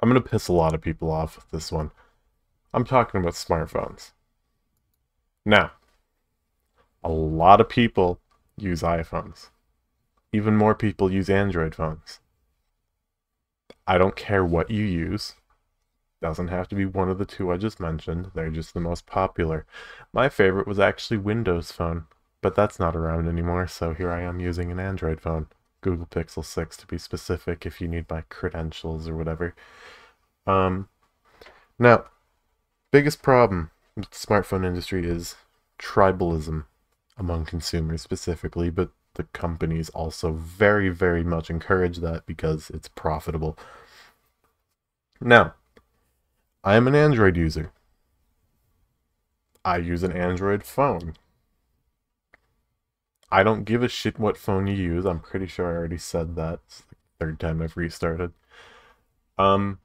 I'm going to piss a lot of people off with this one. I'm talking about smartphones. Now, a lot of people use iPhones. Even more people use Android phones. I don't care what you use. Doesn't have to be one of the two I just mentioned. They're just the most popular. My favorite was actually Windows Phone, but that's not around anymore, so here I am using an Android phone. Google Pixel 6 to be specific if you need my credentials or whatever. Um, Now, biggest problem with the smartphone industry is tribalism among consumers specifically, but the companies also very, very much encourage that because it's profitable. Now, I am an Android user. I use an Android phone. I don't give a shit what phone you use. I'm pretty sure I already said that. It's the third time I've restarted. Um,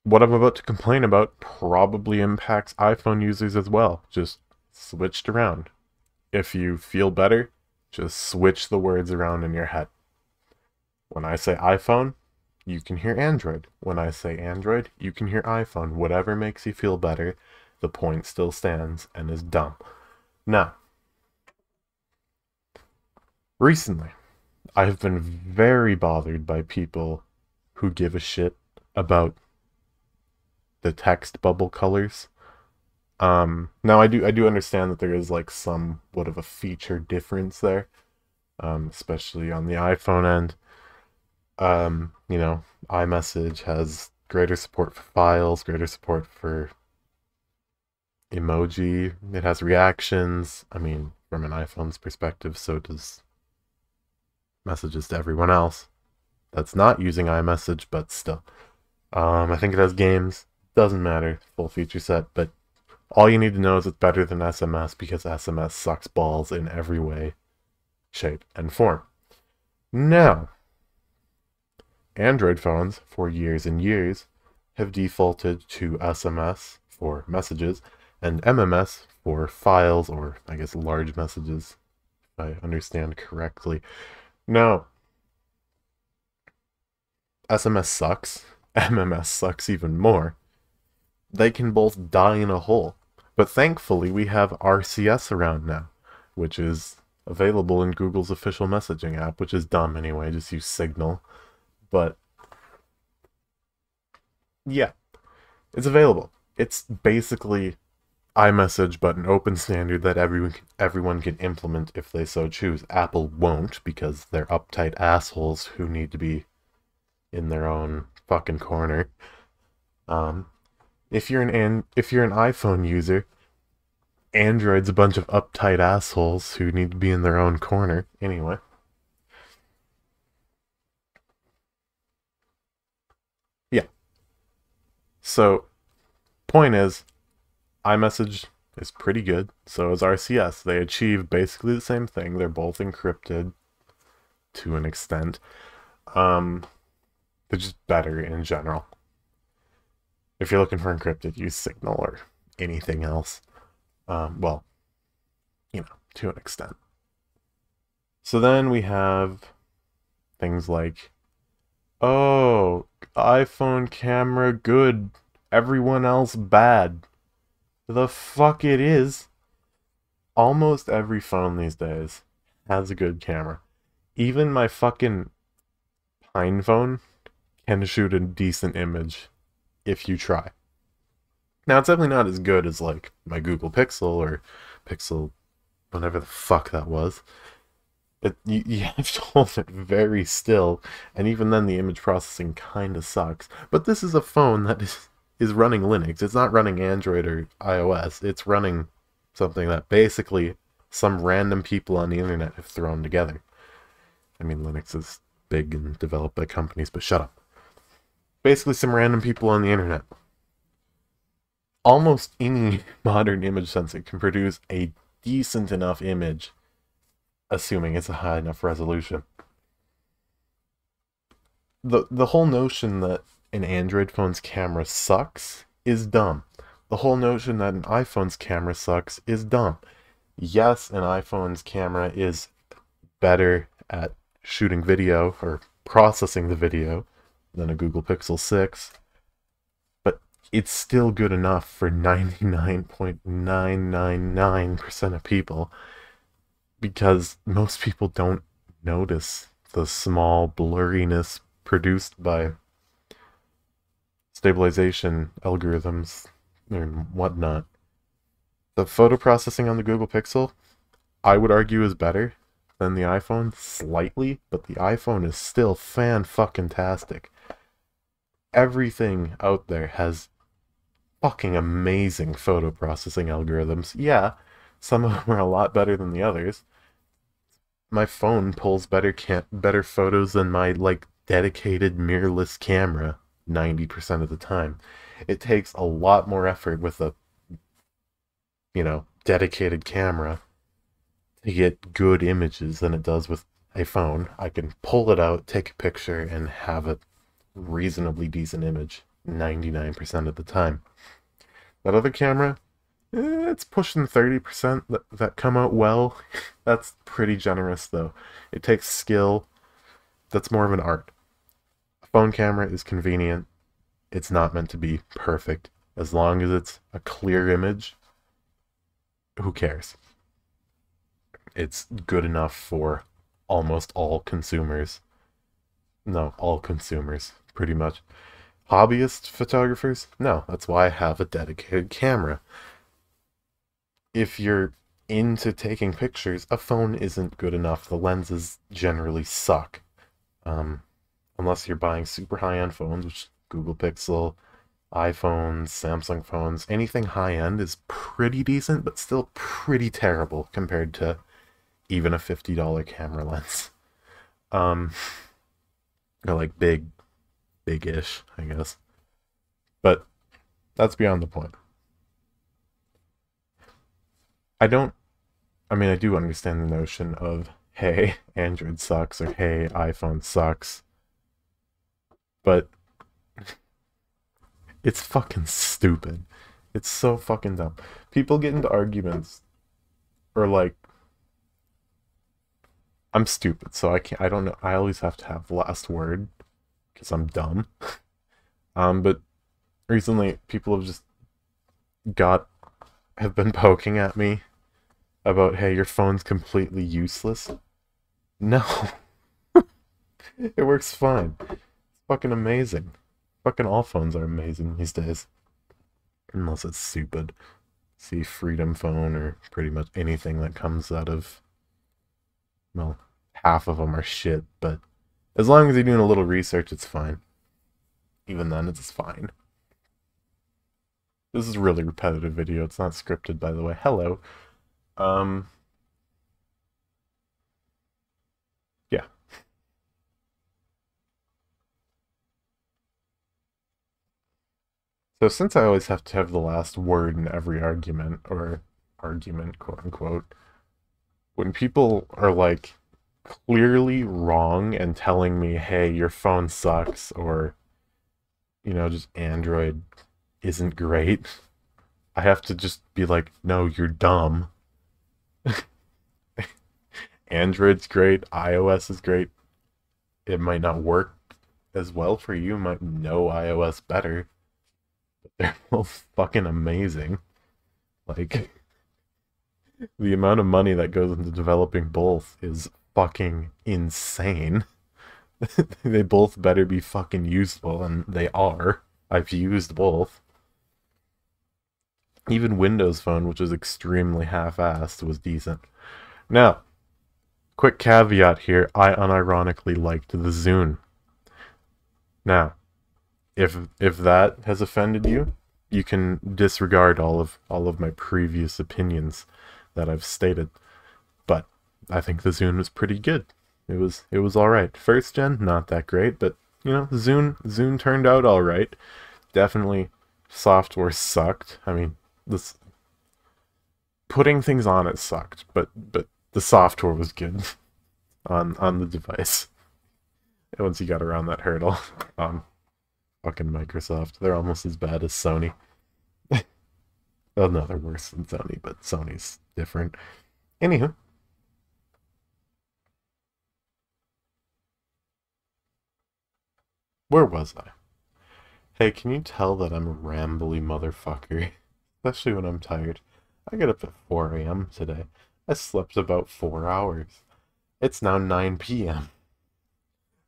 what I'm about to complain about probably impacts iPhone users as well. Just switched around. If you feel better, just switch the words around in your head. When I say iPhone, you can hear Android. When I say Android, you can hear iPhone. Whatever makes you feel better, the point still stands and is dumb. Now, recently, I have been very bothered by people who give a shit about the text bubble colors. Now I do understand that there is like somewhat of a feature difference there, especially on the iPhone end. iMessage has greater support for files, greater support for emoji. It has reactions. I mean, from an iPhone's perspective, so does messages to everyone else that's not using iMessage, but still. I think it has games. Doesn't matter, full feature set, but all you need to know is it's better than SMS because SMS sucks balls in every way, shape, and form. Now, Android phones, for years and years, have defaulted to SMS for messages and MMS for files, or I guess large messages, if I understand correctly. Now, SMS sucks, MMS sucks even more. They can both die in a hole. But thankfully, we have RCS around now, which is available in Google's official messaging app, which is dumb anyway, just use Signal. But yeah, it's available. It's basically iMessage, but an open standard that everyone can implement if they so choose. Apple won't because they're uptight assholes who need to be in their own fucking corner. Um, if you're an iPhone user, Android's a bunch of uptight assholes who need to be in their own corner. Anyway, yeah. So, point is, iMessage is pretty good. So is RCS. They achieve basically the same thing. They're both encrypted to an extent. Um, they're just better in general. If you're looking for encrypted, use Signal or anything else. Well, to an extent. So then we have things like, oh, iPhone camera good, everyone else bad. The fuck it is. Almost every phone these days has a good camera. Even my fucking Pine phone can shoot a decent image if you try. Now, it's definitely not as good as like my Google Pixel or Pixel, whatever the fuck that was. You have to hold it very still, and even then the image processing kind of sucks. But this is a phone that is running Linux. It's not running Android or iOS. It's running something that basically some random people on the internet have thrown together. I mean, Linux is big and developed by companies, but shut up. Basically, some random people on the internet. Almost any modern image sensor can produce a decent enough image, assuming it's a high enough resolution. The whole notion that an Android phone's camera sucks is dumb. The whole notion that an iPhone's camera sucks is dumb. Yes, an iPhone's camera is better at shooting video or processing the video than a Google Pixel 6, but it's still good enough for 99.999% of people, because most people don't notice the small blurriness produced by stabilization algorithms and whatnot. The photo processing on the Google Pixel, I would argue, is better than the iPhone slightly, but the iPhone is still fan-fucking-tastic. Everything out there has fucking amazing photo processing algorithms. Yeah, some of them are a lot better than the others. My phone pulls better photos than my dedicated mirrorless camera 90% of the time. It takes a lot more effort with a dedicated camera to get good images than it does with a phone. I can pull it out, take a picture, and have a reasonably decent image 99% of the time. That other camera, it's pushing 30% that come out well. That's pretty generous, though. It takes skill. That's more of an art. A phone camera is convenient. It's not meant to be perfect. As long as it's a clear image, who cares? It's good enough for almost all consumers. No, all consumers, pretty much. Hobbyist photographers? No, that's why I have a dedicated camera. If you're into taking pictures, a phone isn't good enough. The lenses generally suck. Unless you're buying super high-end phones, which Google Pixel, iPhones, Samsung phones, anything high-end is pretty decent, but still pretty terrible compared to even a $50 camera lens. They're like big-ish, I guess. But that's beyond the point. I do understand the notion of, hey, Android sucks, or hey, iPhone sucks. But it's fucking stupid. It's so fucking dumb. People get into arguments, or I'm stupid, so I don't know, I always have to have the last word, because I'm dumb. But recently, people have been poking at me about, hey, your phone's completely useless. No. It works fine. It's fucking amazing. Fucking all phones are amazing these days. Unless it's stupid. See Freedom Phone, or pretty much anything that comes out of, well, half of them are shit, but as long as you're doing a little research, it's fine. Even then, it's fine. This is a really repetitive video. It's not scripted, by the way. Hello. Yeah. So since I always have to have the last word in every argument, or argument, quote unquote, when people are clearly wrong and telling me, hey, your phone sucks, or, just Android isn't great, I have to just be like, no, you're dumb. Android's great, iOS is great. It might not work as well for you, might know iOS better, but they're both fucking amazing. The amount of money that goes into developing both is fucking insane. They both better be fucking useful, and they are. I've used both. Even Windows Phone, which was extremely half-assed, was decent. Now, quick caveat here, I unironically liked the Zune. Now, if that has offended you, you can disregard all of my previous opinions that I've stated. But I think the Zune was pretty good. It was alright. First gen, not that great, but Zune turned out alright. Definitely software sucked. I mean, this putting things on it sucked, but the software was good on the device. And once you got around that hurdle, fucking Microsoft, they're almost as bad as Sony. Oh no, they're worse than Sony, but Sony's different. Anywho. Where was I? Hey, can you tell that I'm a rambly motherfucker? Especially when I'm tired. I get up at 4 a.m. today. I slept about 4 hours. It's now 9 p.m.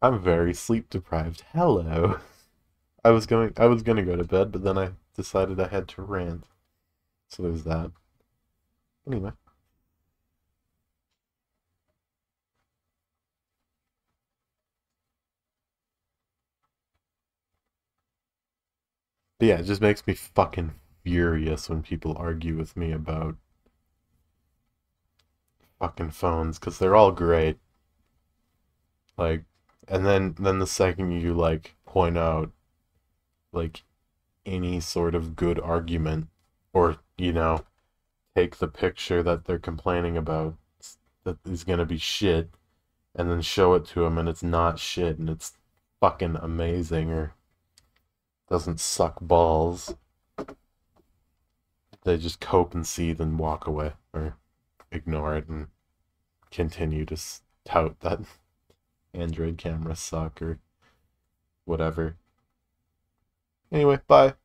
I'm very sleep deprived. Hello. I was gonna go to bed, but then I decided I had to rant. So there's that. Anyway. But yeah, it just makes me fucking furious when people argue with me about fucking phones, because they're all great. Like, and then the second you like point out like any sort of good argument, or take the picture that they're complaining about that is gonna be shit, and then show it to them and it's not shit and it's fucking amazing or doesn't suck balls, they just cope and seethe and walk away or ignore it and continue to tout that Android cameras suck or whatever. Anyway, bye.